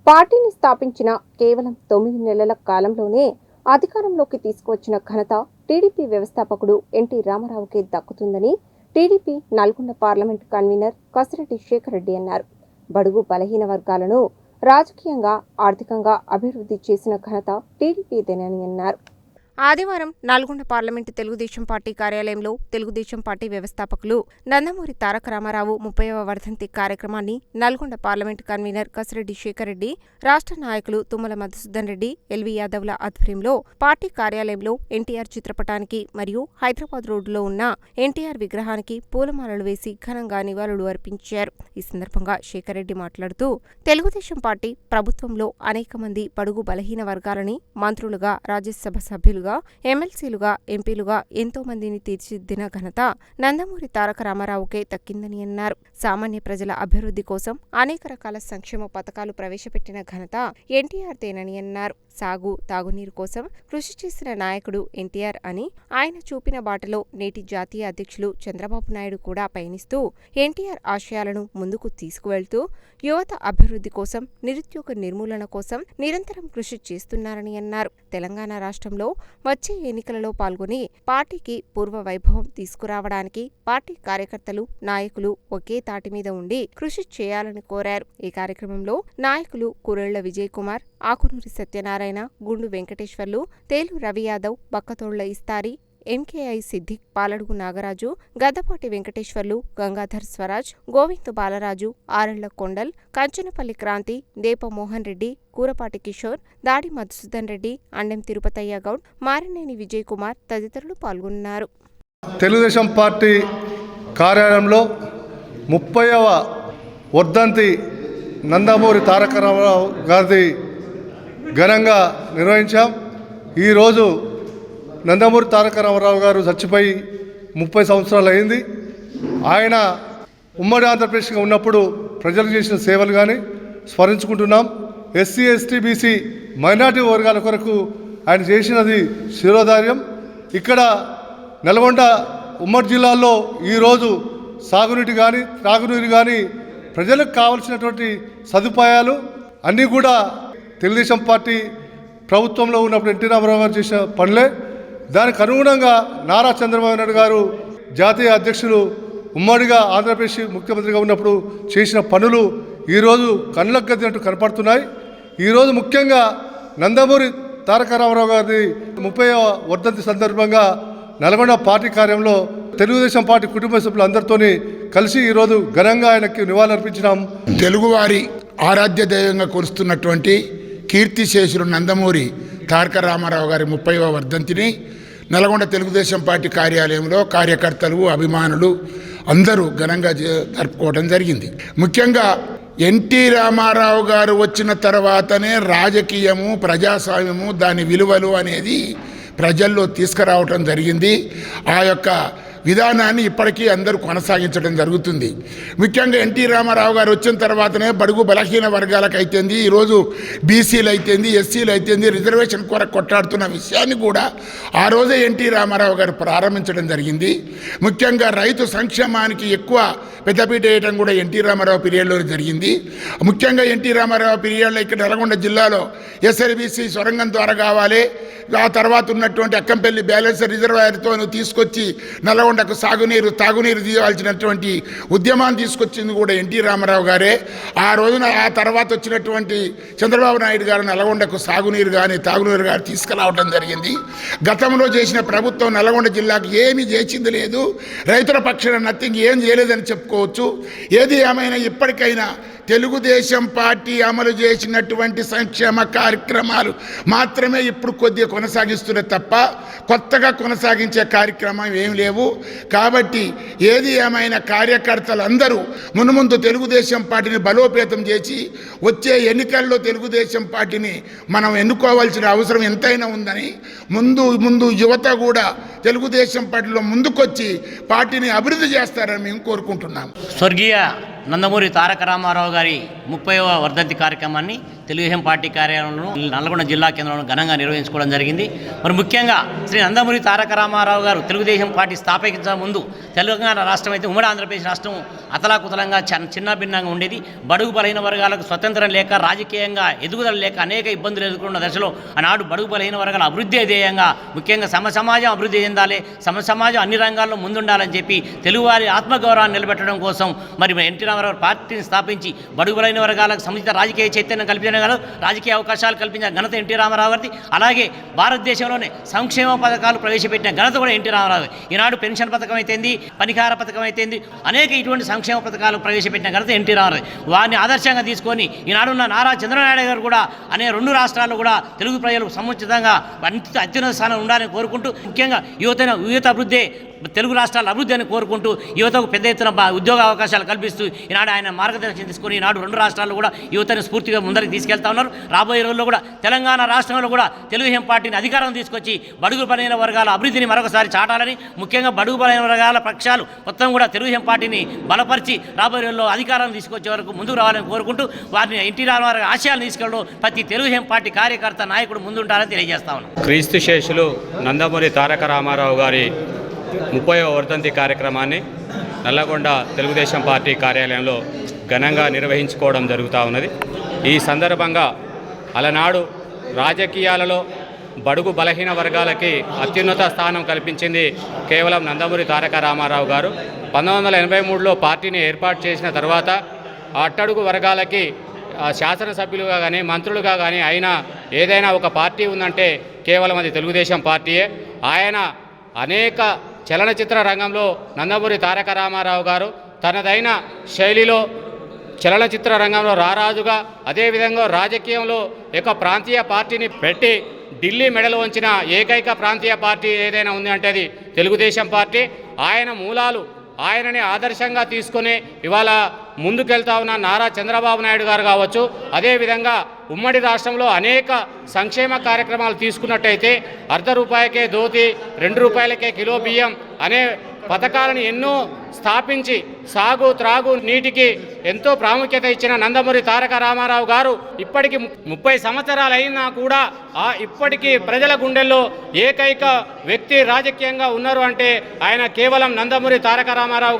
పార్టీని స్థాపించిన కేవలం 9 నెలల కాలంలోనే అధికారంలోకి తీసుకువచ్చిన ఘనత టీడీపీ వ్యవస్థాపకుడు ఎన్టీ రామారావుకే దక్కుతుందని TDP Nalgonda parliament convener Kasireddy Shekar Reddy అన్నారు. బడుగు బలహీన వర్గాలను రాజకీయంగా, ఆర్థికంగా అభివృద్ధి చేసిన ఘనత టీడీపీదేనని అన్నారు. ఆదివారం నల్గొండ పార్లమెంటు తెలుగుదేశం పార్టీ కార్యాలయంలో తెలుగుదేశం పార్టీ వ్యవస్థాపకులు నందమూరి తారక రామారావు 30వ వర్ధంతి కార్యక్రమాన్ని నల్గొండ పార్లమెంటు కన్వీనర్ కసిరెడ్డి శేఖర్ రెడ్డి, రాష్ట్ర నాయకులు తుమ్మల మధుసూదన్ రెడ్డి, ఎల్వీ యాదవ్ల ఆధ్వర్యంలో పార్టీ కార్యాలయంలో ఎన్టీఆర్ చిత్రపటానికి మరియు హైదరాబాద్ రోడ్డులో ఉన్న ఎన్టీఆర్ విగ్రహానికి పూలమాలలు వేసి ఘనంగా నివాళులు అర్పించారు. ఈ సందర్భంగా శేఖర్ రెడ్డి మాట్లాడుతూ, తెలుగుదేశం పార్టీ ప్రభుత్వంలో అనేక మంది బడుగు బలహీన వర్గాలని మంత్రులుగా, రాజ్యసభ సభ్యులుగా, ఎమ్మెల్సీలుగా, ఎంపీలుగా ఎంతో మందిని తీర్చిదిద్దిన ఘనత నందమూరి తారక రామారావుకే దక్కిందని అన్నారు. సామాన్య ప్రజల అభివృద్ధి కోసం అనేక రకాల సంక్షేమ పథకాలు ప్రవేశపెట్టిన ఘనత ఎన్టీఆర్దేనని అన్నారు. సాగు, తాగునీరు కోసం కృషి చేసిన నాయకుడు ఎన్టీఆర్ అని, ఆయన చూపిన బాటలో నేటి జాతీయ అధ్యక్షులు చంద్రబాబు నాయుడు కూడా పయనిస్తూ ఎన్టీఆర్ ఆశయాలను ముందుకు తీసుకువెళ్తూ యువత అభివృద్ధి కోసం, నిరుద్యోగ నిర్మూలన కోసం నిరంతరం కృషి చేస్తున్నారని అన్నారు. తెలంగాణ రాష్ట్రంలో వచ్చే ఎన్నికలలో పాల్గొని పార్టీకి పూర్వ వైభవం తీసుకురావడానికి పార్టీ కార్యకర్తలు, నాయకులు ఒకే తాటి మీద ఉండి కృషి చేయాలని కోరారు. ఈ కార్యక్రమంలో నాయకులు కురెళ్ల విజయ్ కుమార్, ఆకునూరి సత్యనారాయణ, గుండు వెంకటేశ్వర్లు, తేలు రవి యాదవ్, బక్కతోళ్ల ఇస్తారి, ఎంకేఐ సిద్దిక్, పాలడుగు నాగరాజు, గద్దపాటి వెంకటేశ్వర్లు, గంగాధర్ స్వరాజ్, గోవింద్ బాలరాజు, ఆరెళ్ల కొండల్, కంచనపల్లి క్రాంతి, దేప మోహన్ రెడ్డి, కూరపాటి కిషోర్, దాడి మధుసూదన్ రెడ్డి, అండెం తిరుపతయ్య గౌడ్, మారినేని విజయ్ కుమార్ తదితరులు పాల్గొన్నారు. తెలుగుదేశం పార్టీ కార్యాలయంలో 30వ వర్ధంతి నందమూరి తారక రామారావు గారిది ఘనంగా నిర్వహించాం. ఈరోజు నందమూరి తారక రామారావు గారు చచ్చిపోయి 30 సంవత్సరాలు అయింది. ఆయన ఉమ్మడి ఆంధ్రప్రదేశ్గా ఉన్నప్పుడు ప్రజలకు చేసిన సేవలు కానీ స్మరించుకుంటున్నాం. ఎస్సీ, ఎస్టీ, బీసీ మైనార్టీ వర్గాల కొరకు ఆయన చేసినది శిరోధార్యం. ఇక్కడ నల్గొండ ఉమ్మడి జిల్లాలో ఈరోజు సాగునీటి కానీ, త్రాగునీరు కానీ, ప్రజలకు కావలసినటువంటి సదుపాయాలు అన్నీ కూడా తెలుగుదేశం పార్టీ ప్రభుత్వంలో ఉన్నప్పుడు ఎన్టీ రామారావు గారు చేసిన పనులే. దానికి అనుగుణంగా నారా చంద్రబాబు నాయుడు గారు జాతీయ అధ్యక్షులు ఉమ్మడిగా ఆంధ్రప్రదేశ్ ముఖ్యమంత్రిగా ఉన్నప్పుడు చేసిన పనులు ఈరోజు కళ్ళకు కట్టినట్టు కనపడుతున్నాయి. ఈరోజు ముఖ్యంగా నందమూరి తారక రామారావు గారి 30వ వర్ధంతి సందర్భంగా నల్గొండ పార్టీ కార్యంలో తెలుగుదేశం పార్టీ కుటుంబ సభ్యులందరితో కలిసి ఈరోజు ఘనంగా ఆయనకి నివాళులర్పించినాం. తెలుగువారి ఆరాధ్య దైవంగా కొలుస్తున్నటువంటి కీర్తిశేషులు నందమూరి తారక రామారావు గారి 30వ వర్ధంతిని నల్గొండ తెలుగుదేశం పార్టీ కార్యాలయంలో కార్యకర్తలు, అభిమానులు అందరూ ఘనంగా జరుపుకోవడం జరిగింది. ముఖ్యంగా ఎన్టీ రామారావు గారు వచ్చిన తర్వాతనే రాజకీయము, ప్రజాస్వామ్యము, దాని విలువలు అనేది ప్రజల్లో తీసుకురావటం జరిగింది. ఆ యొక్క విధానాన్ని ఇప్పటికీ అందరూ కొనసాగించడం జరుగుతుంది. ముఖ్యంగా ఎన్టీ రామారావు గారు వచ్చిన తర్వాతనే బడుగు బలహీన వర్గాలకు అయితేంది, ఈరోజు బీసీలు అయితేంది, ఎస్సీలు అయితేంది, రిజర్వేషన్ కొరకు కొట్లాడుతున్న విషయాన్ని కూడా ఆ రోజే ఎన్టీ రామారావు గారు ప్రారంభించడం జరిగింది. ముఖ్యంగా రైతు సంక్షేమానికి ఎక్కువ పెద్దపీట వేయడం కూడా ఎన్టీ రామారావు పీరియడ్లో జరిగింది. ముఖ్యంగా ఎన్టీ రామారావు పీరియడ్లో ఇక్కడ నల్గొండ జిల్లాలో ఎస్ఎల్బీసీ సొరంగం ద్వారా కావాలి, ఆ తర్వాత ఉన్నటువంటి అక్కంపల్లి బ్యాలెన్సర్ రిజర్వాయర్తో తీసుకొచ్చి నల్గొండకు సాగునీరు, తాగునీరు తీయవలసినటువంటి ఉద్యమాన్ని తీసుకొచ్చింది కూడా ఎన్టీ రామారావు గారే. ఆ రోజున ఆ తర్వాత వచ్చినటువంటి చంద్రబాబు నాయుడు గారు నల్గొండకు సాగునీరు కానీ, తాగునీరు కానీ తీసుకురావడం జరిగింది. గతంలో చేసిన ప్రభుత్వం నల్గొండ జిల్లాకు ఏమీ చేసింది లేదు. రైతుల పక్షాన నథింగ్ ఏం చేయలేదని చెప్పుకోవచ్చు. ఏది ఏమైనా ఇప్పటికైనా తెలుగుదేశం పార్టీ అమలు చేసినటువంటి సంక్షేమ కార్యక్రమాలు మాత్రమే ఇప్పుడు కొద్దిగా కొనసాగిస్తున్నారు తప్ప కొత్తగా కొనసాగించే కార్యక్రమం ఏం లేవు. కాబట్టి ఏది ఏమైనా కార్యకర్తలు అందరూ మున్ముందు తెలుగుదేశం పార్టీని బలోపేతం చేసి వచ్చే ఎన్నికల్లో తెలుగుదేశం పార్టీని మనం ఎన్నుకోవాల్సిన అవసరం ఎంతైనా ఉందని ముందు యువత కూడా తెలుగుదేశం పార్టీలో ముందుకొచ్చి పార్టీని అభివృద్ధి చేస్తారని మేము కోరుకుంటున్నాం. స్వర్గీయ నందమూరి తారక రామారావు గారి 30వ వర్ధంతి కార్యక్రమాన్ని తెలుగుదేశం పార్టీ కార్యాలయంలో నల్గొండ జిల్లా కేంద్రంలో ఘనంగా నిర్వహించుకోవడం జరిగింది. మరి ముఖ్యంగా శ్రీ నందమూరి తారక రామారావు గారు తెలుగుదేశం పార్టీ స్థాపించక ముందు తెలంగాణ రాష్ట్రం అయితే ఉమ్మడి ఆంధ్రప్రదేశ్ రాష్ట్రం అతలాకుతలంగా చిన్న భిన్నంగా ఉండేది. బడుగు బలహీన వర్గాలకు స్వతంత్రం లేక రాజకీయంగా ఎదుగుదల లేక అనేక ఇబ్బందులు ఎదుర్కొన్న దశలో ఆనాడు బడుగు బలహీన వర్గాల అభివృద్ధి ధ్యేయంగా ముఖ్యంగా సమాజం అభివృద్ధి చెందాలి, సమాజం అన్ని రంగాల్లో ముందుండాలని చెప్పి తెలుగువారి ఆత్మగౌరవాన్ని నిలబెట్టడం కోసం మరి ఎన్టీ రామారావు పార్టీని స్థాపించి బడుగు బలహీన వర్గాలకు సముచిత రాజకీయ చైతన్యం కల్పించగలరు, రాజకీయ అవకాశాలు కల్పించిన ఘనత ఎన్టీ రామారావు గారిది. అలాగే భారతదేశంలోనే సంక్షేమ పథకాలు ప్రవేశపెట్టిన ఘనత కూడా ఎన్టీ రామారావు. ఈనాడు పెన్షన్ పథకం అయితేంది, పనిహార పథకం అయితేంది, అనేక ఇటువంటి సంక్షేమ పథకాలు ప్రవేశపెట్టిన ఘనత ఎన్టీ రామారావు. వారిని ఆదర్శంగా తీసుకొని ఈనాడున్న నారా చంద్రనాయుడు గారు కూడా అనే 2 రాష్ట్రాల్లో కూడా తెలుగు ప్రజలు సముచితంగా అత్యున్నత స్థానం ఉండాలని కోరుకుంటూ ముఖ్యంగా యువత అభివృద్ధి తెలుగు రాష్ట్రాల అభివృద్ధి అని కోరుకుంటూ యువతకు పెద్ద ఎత్తున ఉద్యోగ అవకాశాలు కల్పిస్తూ ఈనాడు ఆయన మార్గదర్శనం తీసుకొని ఈనాడు 2 రాష్ట్రాల్లో కూడా యువతని స్ఫూర్తిగా ముందరికి తీసుకెళ్తా ఉన్నారు. రాబోయే రోజుల్లో కూడా తెలంగాణ రాష్ట్రంలో కూడా తెలుగుదేశం పార్టీని అధికారం తీసుకొచ్చి బడుగు బలహీన వర్గాల అభివృద్ధిని మరొకసారి చాటాలని, ముఖ్యంగా బడుగు బలహీన వర్గాల పక్షాలు మొత్తం కూడా తెలుగుదేశం పార్టీని బలపరిచి రాబోయే రోజుల్లో అధికారం తీసుకొచ్చే వరకు ముందుకు రావాలని కోరుకుంటూ వారిని ఎన్టీ రామారావు ఆశయాలు తీసుకెళ్ళడం ప్రతి తెలుగుదేశం పార్టీ కార్యకర్త నాయకుడు ముందుంటారని తెలియజేస్తా ఉన్నాం. క్రీస్తు శేషులు నందమూరి తారక రామారావు గారి 30వ వర్ధంతి కార్యక్రమాన్ని నల్లగొండ తెలుగుదేశం పార్టీ కార్యాలయంలో ఘనంగా నిర్వహించుకోవడం జరుగుతూ ఉన్నది. ఈ సందర్భంగా అలనాడు రాజకీయాలలో బడుగు బలహీన వర్గాలకి అత్యున్నత స్థానం కల్పించింది కేవలం నందమూరి తారక రామారావు గారు. 1983లో పార్టీని ఏర్పాటు చేసిన తర్వాత అట్టడుగు వర్గాలకి శాసనసభ్యులుగా కానీ మంత్రులుగా కానీ అయినా ఏదైనా ఒక పార్టీ ఉందంటే కేవలం అది తెలుగుదేశం పార్టీయే. ఆయన అనేక చలనచిత్ర రంగంలో నందమూరి తారక రామారావు గారు తనదైన శైలిలో చలనచిత్ర రంగంలో రారాజుగా, అదేవిధంగా రాజకీయంలో ఒక ప్రాంతీయ పార్టీని పెట్టి ఢిల్లీ మెడలు వంచిన ఏకైక ప్రాంతీయ పార్టీ ఏదైనా ఉంది అంటే అది తెలుగుదేశం పార్టీ. ఆయన మూలాలు ఆయనని ఆదర్శంగా తీసుకుని ఇవాళ ముందుకెళ్తా ఉన్న నారా చంద్రబాబు నాయుడు గారు కావచ్చు, అదేవిధంగా ఉమ్మడి రాష్ట్రంలో అనేక సంక్షేమ కార్యక్రమాలు తీసుకున్నట్టయితే ₹1 ధోతి, ₹2 కిలో బియ్యం అనే పథకాలను ఎన్నో స్థాపించి సాగు త్రాగు నీటికి ఎంతో ప్రాముఖ్యత ఇచ్చిన నందమూరి తారక రామారావు గారు ఇప్పటికి 30 సంవత్సరాలు అయినా కూడా ఇప్పటికీ ప్రజల గుండెల్లో ఏకైక వ్యక్తి రాజకీయంగా ఉన్నారు అంటే ఆయన కేవలం నందమూరి తారక రామారావు